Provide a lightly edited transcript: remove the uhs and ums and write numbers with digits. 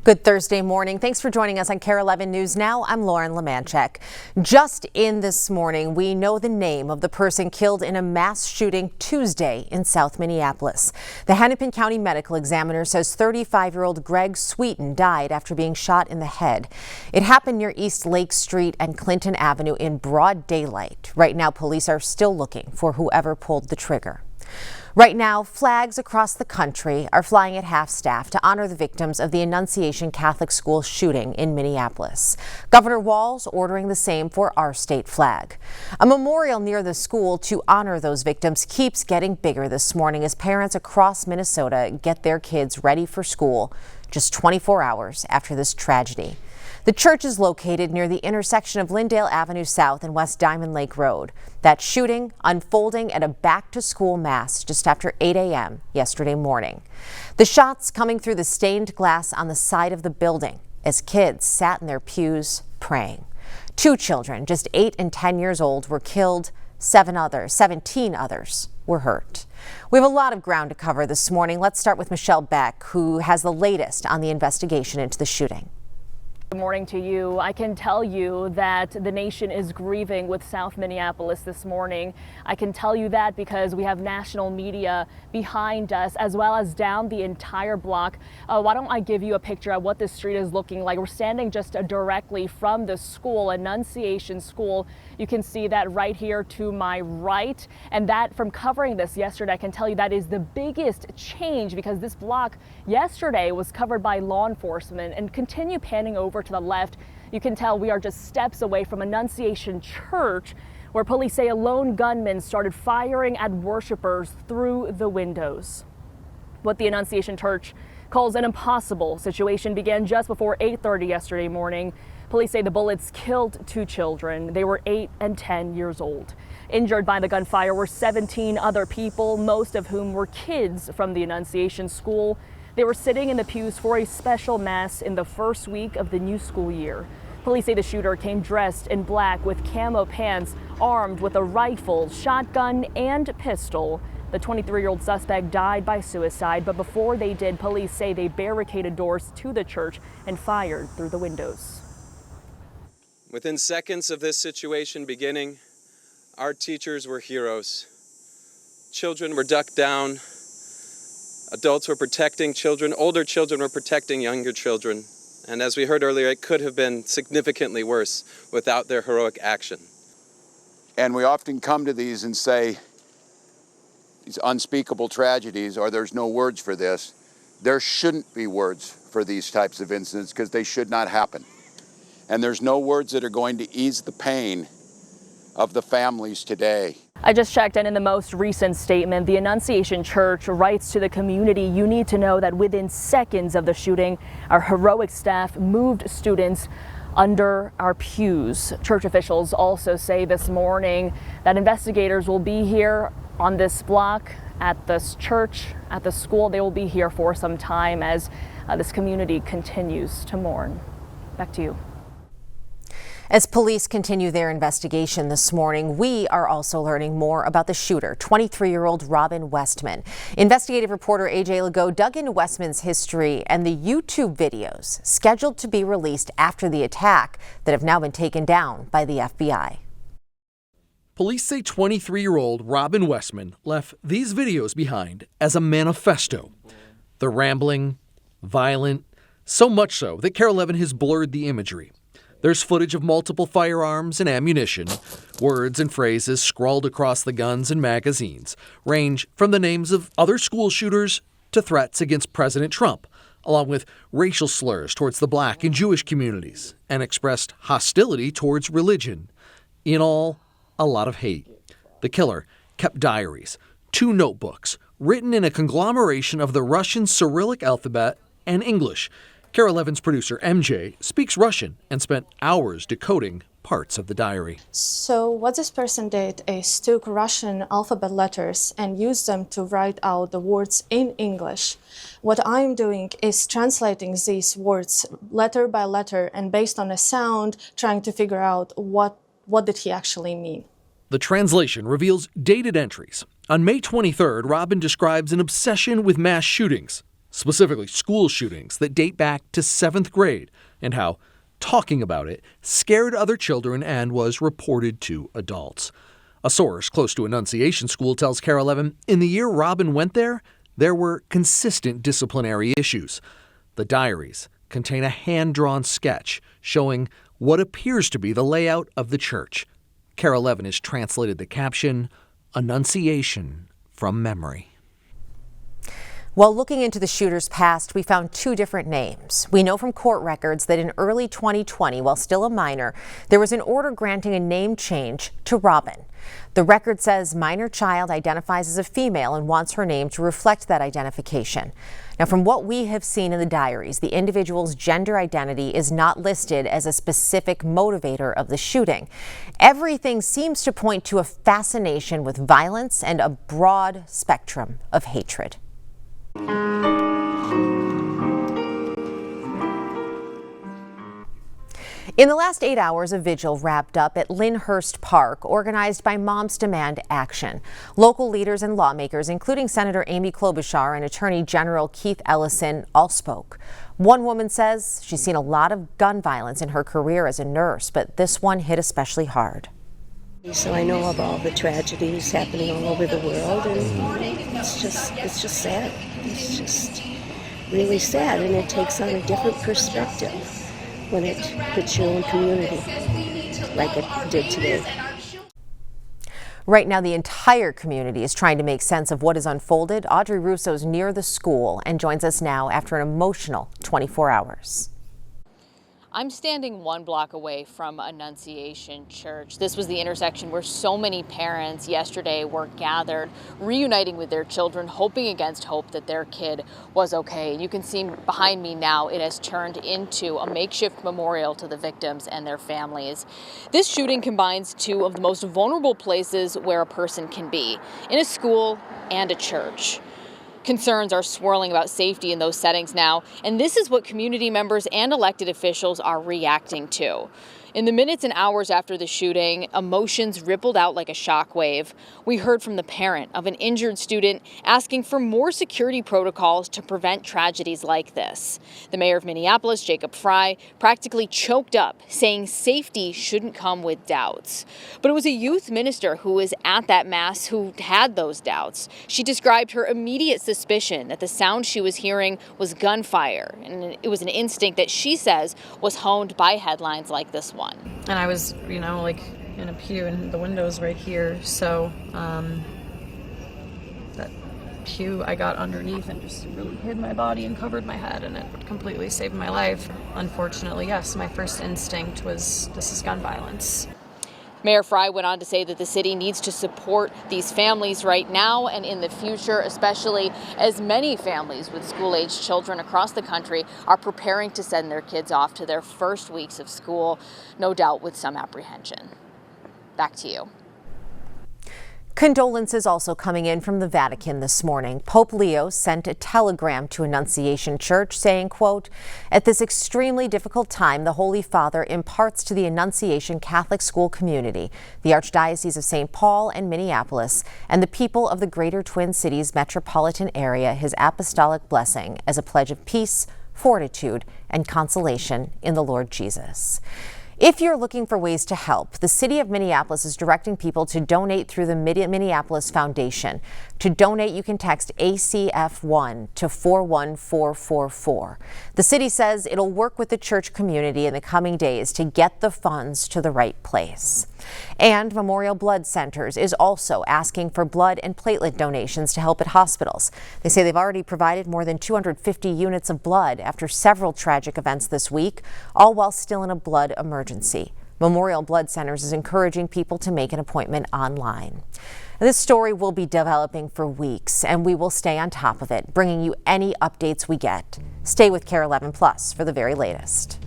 Good Thursday morning. Thanks for joining us on KARE 11 News Now. I'm Lauren Lemanchek. Just in this morning, we know the name of the person killed in a mass shooting Tuesday in South Minneapolis. The Hennepin County Medical Examiner says 35-year-old Greg Sweeten died after being shot in the head. It happened near East Lake Street and Clinton Avenue in broad daylight. Right now, police are still looking for whoever pulled the trigger. Right now, flags across the country are flying at half-staff to honor the victims of the Annunciation Catholic School shooting in Minneapolis. Governor Walz ordering the same for our state flag. A memorial near the school to honor those victims keeps getting bigger this morning as parents across Minnesota get their kids ready for school just 24 hours after this tragedy. The church is located near the intersection of Lyndale Avenue South and West Diamond Lake Road. That shooting unfolding at a back-to-school mass just after 8 a.m. yesterday morning. The shots coming through the stained glass on the side of the building as kids sat in their pews praying. 2 children, just 8 and 10 years old, were killed. 17 others were hurt. We have a lot of ground to cover this morning. Let's start with Michelle Beck, who has the latest on the investigation into the shooting. Good morning to you. I can tell you that the nation is grieving with South Minneapolis this morning. I can tell you that because we have national media behind us as well as down the entire block. Why don't I give you a picture of what the street is looking like. We're standing just directly from the school, Annunciation School. You can see that right here to my right. And that from covering this yesterday, I can tell you that is the biggest change because this block yesterday was covered by law enforcement and continue panning over to the left. You can tell we are just steps away from Annunciation Church, where police say a lone gunman started firing at worshipers through the windows. What the Annunciation Church calls an impossible situation began just before 8:30 yesterday morning. Police say the bullets killed 2 children. They were 8 and 10 years old. Injured by the gunfire were 17 other people, most of whom were kids from the Annunciation School. They were sitting in the pews for a special mass in the first week of the new school year. Police say the shooter came dressed in black with camo pants, armed with a rifle, shotgun, and pistol. The 23-year-old suspect died by suicide, but before they did, police say they barricaded doors to the church and fired through the windows. Within seconds of this situation beginning, our teachers were heroes. Children were ducked down. Adults were protecting children, older children were protecting younger children. And as we heard earlier, it could have been significantly worse without their heroic action. And we often come to these and say, these unspeakable tragedies, or there's no words for this. There shouldn't be words for these types of incidents because they should not happen. And there's no words that are going to ease the pain of the families today. I just checked, and in the most recent statement, the Annunciation Church writes to the community, you need to know that within seconds of the shooting, our heroic staff moved students under our pews. Church officials also say this morning that investigators will be here on this block at this church, at the school. They will be here for some time as this community continues to mourn. Back to you. As police continue their investigation this morning, we are also learning more about the shooter, 23-year-old Robin Westman. Investigative reporter AJ Legault dug into Westman's history and the YouTube videos scheduled to be released after the attack that have now been taken down by the FBI. Police say 23-year-old Robin Westman left these videos behind as a manifesto. They're rambling, violent, so much so that KARE 11 has blurred the imagery. There's footage of multiple firearms and ammunition. Words and phrases scrawled across the guns and magazines range from the names of other school shooters to threats against President Trump, along with racial slurs towards the Black and Jewish communities, and expressed hostility towards religion. In all, a lot of hate. The killer kept diaries, 2 notebooks, written in a conglomeration of the Russian Cyrillic alphabet and English. KARE 11's producer MJ speaks Russian and spent hours decoding parts of the diary. So what this person did is took Russian alphabet letters and used them to write out the words in English. What I'm doing is translating these words letter by letter and based on a sound, trying to figure out what did he actually mean. The translation reveals dated entries. On May 23rd, Robin describes an obsession with mass shootings. specifically school shootings that date back to 7th grade, and how talking about it scared other children and was reported to adults. A source close to Annunciation School tells KARE 11 in the year Robin went there were consistent disciplinary issues. The diaries contain a hand-drawn sketch showing what appears to be the layout of the church. KARE 11 has translated the caption, "Annunciation from Memory." While looking into the shooter's past, we found 2 different names. We know from court records that in early 2020, while still a minor, there was an order granting a name change to Robin. The record says minor child identifies as a female and wants her name to reflect that identification. Now, from what we have seen in the diaries, the individual's gender identity is not listed as a specific motivator of the shooting. Everything seems to point to a fascination with violence and a broad spectrum of hatred. In the last 8 hours, a vigil wrapped up at Lyndhurst Park, organized by Moms Demand Action. Local leaders and lawmakers, including Senator Amy Klobuchar and Attorney General Keith Ellison, all spoke. One woman says she's seen a lot of gun violence in her career as a nurse, but this one hit especially hard. So I know of all the tragedies happening all over the world, and it's just sad. It's just really sad, and it takes on a different perspective when it hits your own community, like it did today. Right now, the entire community is trying to make sense of what has unfolded. Audrey Russo's near the school and joins us now after an emotional 24 hours. I'm standing 1 block away from Annunciation Church. This was the intersection where so many parents yesterday were gathered, reuniting with their children, hoping against hope that their kid was okay. You can see behind me now, it has turned into a makeshift memorial to the victims and their families. This shooting combines 2 of the most vulnerable places where a person can be, in a school and a church. Concerns are swirling about safety in those settings now, and this is what community members and elected officials are reacting to. In the minutes and hours after the shooting, emotions rippled out like a shockwave. We heard from the parent of an injured student asking for more security protocols to prevent tragedies like this. The mayor of Minneapolis, Jacob Frey, practically choked up, saying safety shouldn't come with doubts. But it was a youth minister who was at that mass who had those doubts. She described her immediate suspicion that the sound she was hearing was gunfire, and it was an instinct that she says was honed by headlines like this one. And I was, like in a pew, and the window's right here. So that pew, I got underneath and just really hid my body and covered my head, and it completely saved my life. Unfortunately, yes, my first instinct was this is gun violence. Mayor Frey went on to say that the city needs to support these families right now and in the future, especially as many families with school-aged children across the country are preparing to send their kids off to their first weeks of school, no doubt with some apprehension. Back to you. Condolences also coming in from the Vatican this morning. Pope Leo sent a telegram to Annunciation Church saying, quote, "At this extremely difficult time, the Holy Father imparts to the Annunciation Catholic school community, the Archdiocese of St. Paul and Minneapolis, and the people of the Greater Twin Cities metropolitan area his apostolic blessing as a pledge of peace, fortitude, and consolation in the Lord Jesus." If you're looking for ways to help, the City of Minneapolis is directing people to donate through the Minneapolis Foundation. To donate, you can text ACF1 to 41444. The city says it'll work with the church community in the coming days to get the funds to the right place. And Memorial Blood Centers is also asking for blood and platelet donations to help at hospitals. They say they've already provided more than 250 units of blood after several tragic events this week, all while still in a blood emergency. Memorial Blood Centers is encouraging people to make an appointment online. This story will be developing for weeks, and we will stay on top of it, bringing you any updates we get. Stay with KARE 11 Plus for the very latest.